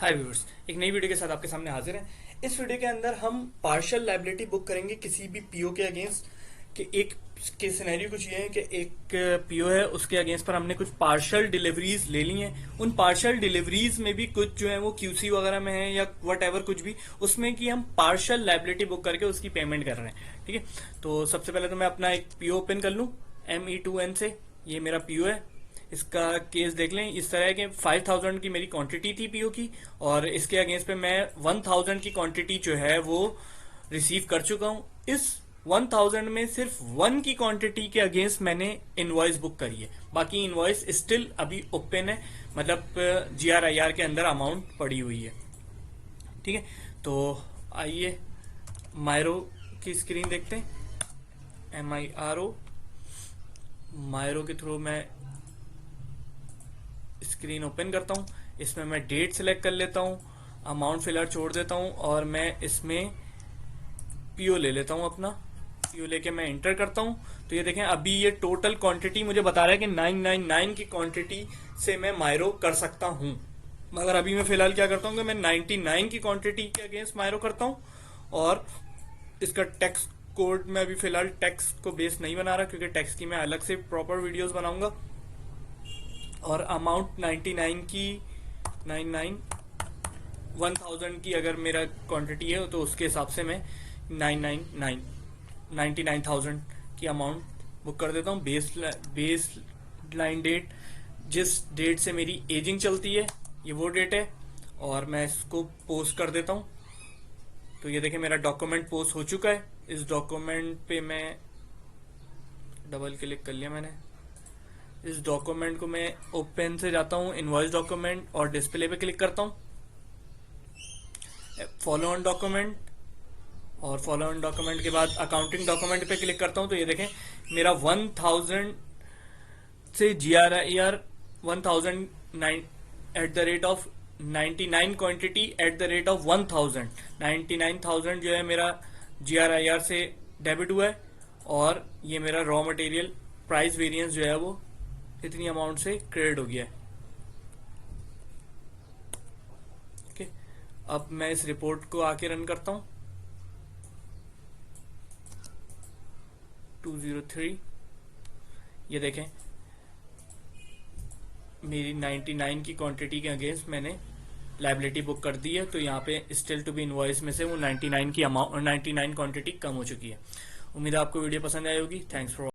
हाय viewers, एक नई video के साथ आपके सामने हाजिर हैं। इस वीडियो के अंदर हम पार्शियल लायबिलिटी बुक करेंगे किसी भी पीओ के अगेंस्ट। कि एक के सिनेरियो कुछ ये है कि एक पीओ है, उसके अगेंस्ट पर हमने कुछ पार्शियल डिलीवरीज ले ली हैं। उन पार्शियल डिलीवरीज में भी कुछ जो है वो क्यूसी वगैरह में है या वट एवर कुछ भी उसमें कि हम पार्शियल लायबिलिटी बुक करके उसकी पेमेंट कर रहे हैं। ठीक है, तो सबसे पहले तो मैं अपना एक पीओ ओपन कर लूँ ME2N से। ये मेरा पीओ है। इसका केस देख लें, इस तरह के 5000 की मेरी क्वांटिटी थी पीओ की, और इसके अगेंस्ट पे मैं 1000 की क्वांटिटी जो है वो रिसीव कर चुका हूं। इस 1000 में सिर्फ 1 की क्वांटिटी के अगेंस्ट मैंने इनवॉइस बुक करी है, बाकी इनवॉइस स्टिल अभी ओपन है, मतलब GRIR के अंदर अमाउंट पड़ी हुई है। ठीक है, तो आइए मायरो की स्क्रीन देखते हैं। MIRO मायरो के थ्रू मैं स्क्रीन ओपन करता हूँ। इसमें मैं डेट सेलेक्ट कर लेता हूँ, अमाउंट फिलहाल छोड़ देता हूँ, और मैं इसमें पीओ ले लेता हूँ। अपना पीओ लेके मैं इंटर करता हूँ। तो ये देखें, अभी ये टोटल क्वांटिटी मुझे बता रहा है कि 999 की क्वांटिटी से मैं मायरो कर सकता हूँ। मगर अभी मैं फिलहाल क्या करता हूँ कि मैं 99 की क्वांटिटी के अगेंस्ट मायरो करता हूँ, और इसका टैक्स कोड में अभी फिलहाल टैक्स को बेस नहीं बना रहा, क्योंकि टैक्स की मैं अलग से प्रॉपर वीडियोस बनाऊंगा। और अमाउंट 99 की 1000 की अगर मेरा क्वांटिटी है तो उसके हिसाब से मैं 99,000 की अमाउंट बुक कर देता हूँ। बेस लाइन डेट, जिस डेट से मेरी एजिंग चलती है, ये वो डेट है, और मैं इसको पोस्ट कर देता हूँ। तो ये देखें, मेरा डॉक्यूमेंट पोस्ट हो चुका है। इस डॉक्यूमेंट पे मैं डबल क्लिक कर लिया मैंने। इस डॉक्यूमेंट को मैं ओपन से जाता हूँ, इनवॉइस डॉक्यूमेंट, और डिस्प्ले पे क्लिक करता हूँ, फॉलो ऑन डॉक्यूमेंट, और फॉलो ऑन डॉक्यूमेंट के बाद अकाउंटिंग डॉक्यूमेंट पे क्लिक करता हूँ। तो ये देखें, मेरा 1000 से GRIR 1000 at the rate of 99 quantity at the rate of 1000 99,000 जो है मेरा GRIR से डेबिट हुआ है, और ये मेरा रॉ मटेरियल प्राइस वेरिएंस जो है वो इतनी अमाउंट से क्रेडिट हो गया है। ओके, अब मैं इस रिपोर्ट को आके रन करता हूँ। 203, ये देखें, मेरी 99 की क्वांटिटी के अगेंस्ट मैंने लायबिलिटी बुक कर दी है। तो यहाँ पे स्टिल टू बी इनवॉइस में से वो 99 की अमाउंट 99 क्वांटिटी कम हो चुकी है। उम्मीद है आपको वीडियो पसंद आई होगी। Thanks for